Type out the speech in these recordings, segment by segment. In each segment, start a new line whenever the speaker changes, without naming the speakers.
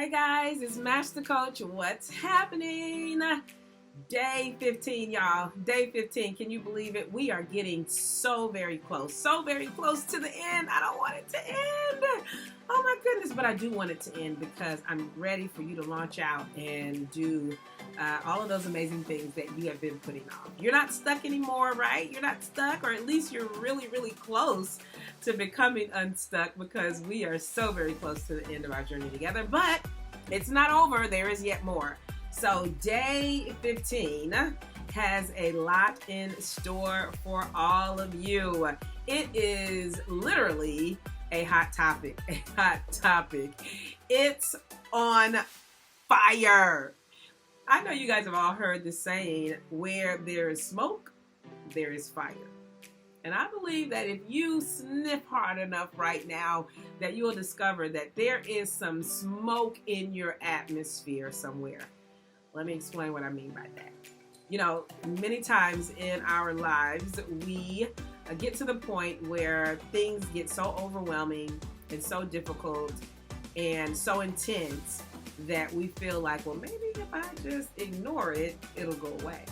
Hey guys, it's Master Coach. What's happening? Day 15, y'all. Day 15. Can you believe it? We are getting so very close to the end. I don't want it to end. Oh my goodness, but I do want it to end because I'm ready for you to launch out and do all of those amazing things that you have been putting off. You're not stuck anymore, right? You're not stuck, or at least you're really, really close to becoming unstuck because we are so very close to the end of our journey together. But it's not over. There is yet more. So day 15 has a lot in store for all of you. It is literally a hot topic. It's on fire. I know you guys have all heard the saying, where there is smoke, there is fire. And I believe that if you sniff hard enough right now, that you will discover that there is some smoke in your atmosphere somewhere. Let me explain what I mean by that. You know, many times in our lives, we get to the point where things get so overwhelming and so difficult and so intense that we feel like, well, maybe if I just ignore it, it'll go away.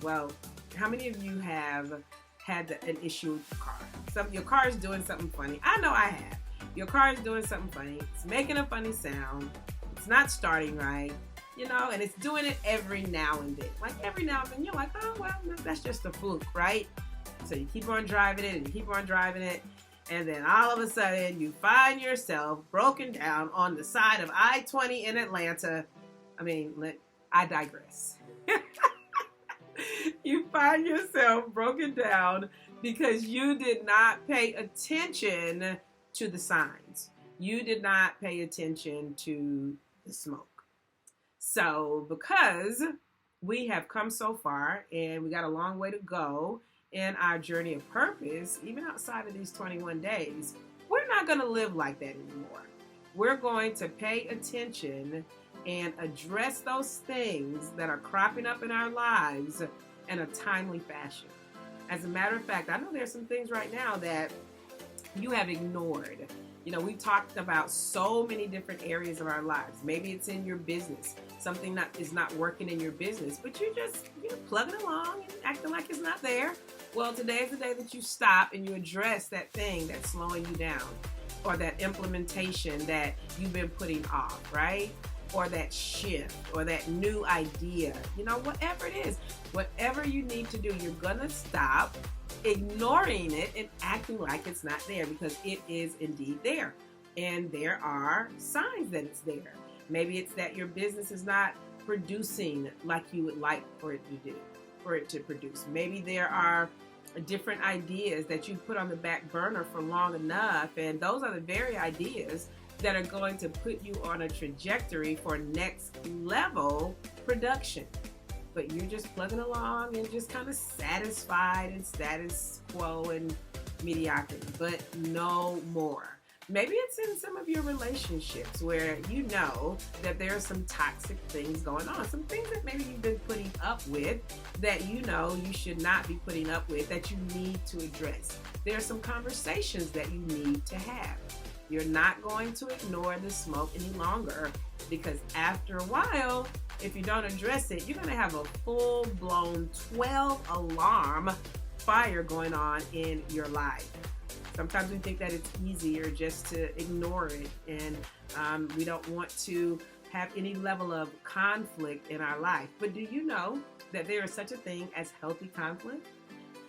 Well, how many of you have had an issue with your car? Your car is doing something funny. I know I have. Your car is doing something funny. It's making a funny sound. It's not starting right. You know, and it's doing it every now and then. Like every now and then, you're like, oh, well, that's just a fluke, right? So you keep on driving it and you keep on driving it. And then all of a sudden, you find yourself broken down on the side of I-20 in Atlanta. I digress. You find yourself broken down because you did not pay attention to the signs. You did not pay attention to the smoke. So because we have come so far and we got a long way to go in our journey of purpose, even outside of these 21 days, we're not going to live like that anymore. We're going to pay attention and address those things that are cropping up in our lives in a timely fashion. As a matter of fact, I know there's some things right now that you have ignored. You know, we talked about so many different areas of our lives. Maybe it's in your business. Something that is not working in your business, but you're plugging along and acting like it's not there. Well, today is the day that you stop and you address that thing that's slowing you down, or that implementation that you've been putting off, right? Or that shift, or that new idea. You know, whatever it is, whatever you need to do, you're gonna stop ignoring it and acting like it's not there, because it is indeed there. And there are signs that it's there. Maybe it's that your business is not producing like you would like for it to produce. Maybe there are different ideas that you put on the back burner for long enough, and those are the very ideas that are going to put you on a trajectory for next level production. But you're just plugging along and just kind of satisfied and status quo and mediocrity, but no more. Maybe it's in some of your relationships where you know that there are some toxic things going on, some things that maybe you've been putting up with that you know you should not be putting up with, that you need to address. There are some conversations that you need to have. You're not going to ignore the smoke any longer, because after a while, if you don't address it, you're going to have a full-blown 12-alarm fire going on in your life. Sometimes we think that it's easier just to ignore it, and we don't want to have any level of conflict in our life. But do you know that there is such a thing as healthy conflict?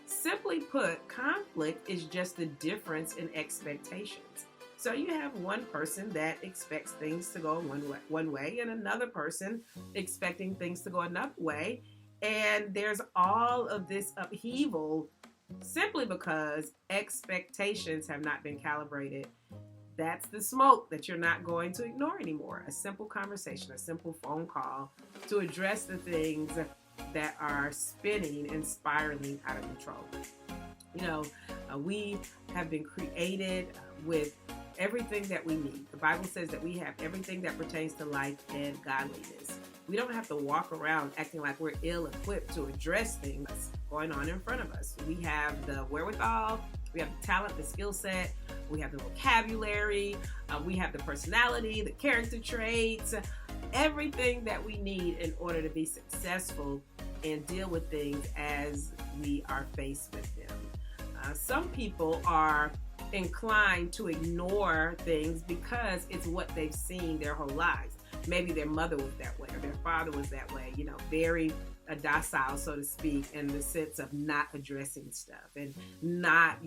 Simply put, conflict is just the difference in expectations. So you have one person that expects things to go one way, and another person expecting things to go another way. And there's all of this upheaval simply because expectations have not been calibrated. That's the smoke that you're not going to ignore anymore. A simple conversation, a simple phone call to address the things that are spinning and spiraling out of control. You know, we have been created with everything that we need. The Bible says that we have everything that pertains to life and godliness. We don't have to walk around acting like we're ill-equipped to address things going on in front of us. We have the wherewithal, We have the talent, the skill set, we have the vocabulary, we have the personality, the character traits, everything that we need in order to be successful and deal with things as we are faced with them. Some people are inclined to ignore things because it's what they've seen their whole lives. Maybe their mother was that way or their father was that way, very docile, so to speak, in the sense of not addressing stuff and not,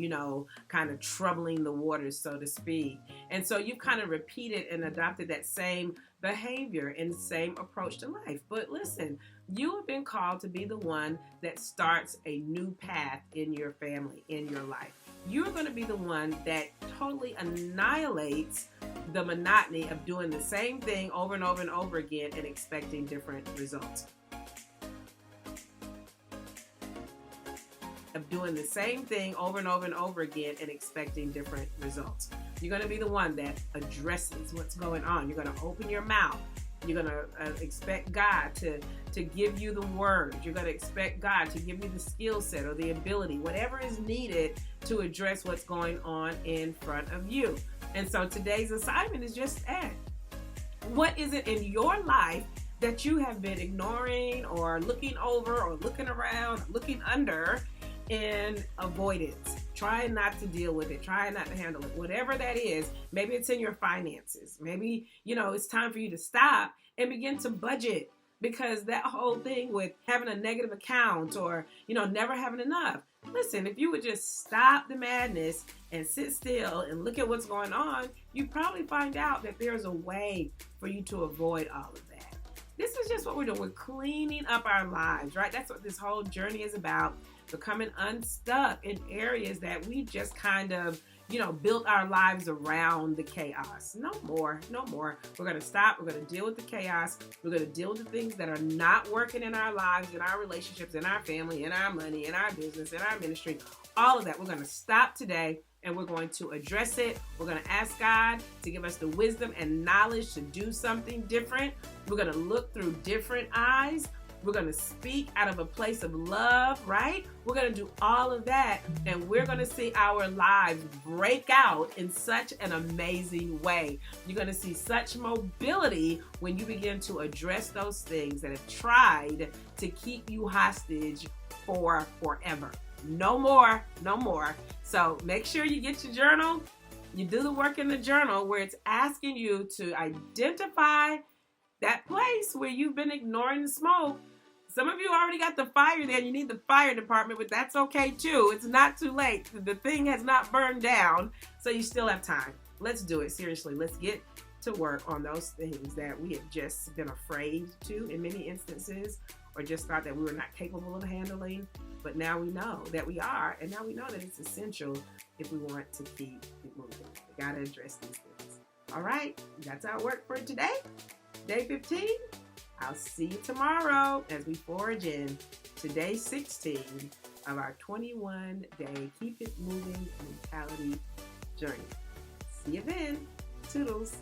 kind of troubling the waters, so to speak. And so you've kind of repeated and adopted that same behavior and the same approach to life. But listen, you have been called to be the one that starts a new path in your family, in your life. You're going to be the one that totally annihilates the monotony of doing the same thing over and over and over again and expecting different results. Of doing the same thing over and over and over again and expecting different results. You're going to be the one that addresses what's going on. You're going to open your mouth. You're going to expect God to give you the word. You're going to expect God to give you the skill set or the ability, whatever is needed to address what's going on in front of you. And so today's assignment is just that. What is it in your life that you have been ignoring or looking over or looking around, or looking under in avoidance, trying not to deal with it, trying not to handle it, whatever that is? Maybe it's in your finances. Maybe, it's time for you to stop and begin to budget, because that whole thing with having a negative account or, never having enough. Listen, if you would just stop the madness and sit still and look at what's going on, you probably find out that there's a way for you to avoid all of that. This is just what we're doing. We're cleaning up our lives, right? That's what this whole journey is about. Becoming unstuck in areas that we just kind of, built our lives around the chaos. No more. We're going to stop. We're going to deal with the chaos. We're going to deal with the things that are not working in our lives, in our relationships, in our family, in our money, in our business, in our ministry, all of that. We're going to stop today and we're going to address it. We're going to ask God to give us the wisdom and knowledge to do something different. We're going to look through different eyes. We're going to speak out of a place of love, right? We're going to do all of that, and we're going to see our lives break out in such an amazing way. You're going to see such mobility when you begin to address those things that have tried to keep you hostage for forever. No more. So make sure you get your journal. You do the work in the journal where it's asking you to identify that place where you've been ignoring the smoke. Some of you already got the fire there. You need the fire department, but that's okay too. It's not too late. The thing has not burned down, so you still have time. Let's do it. Seriously, let's get to work on those things that we have just been afraid to in many instances, or just thought that we were not capable of handling. But now we know that we are, and now we know that it's essential if we want to keep it moving. We got to address these things. All right, that's our work for today. Day 15. I'll see you tomorrow as we forge in to day 16 of our 21-day Keep It Moving Mentality journey. See you then. Toodles.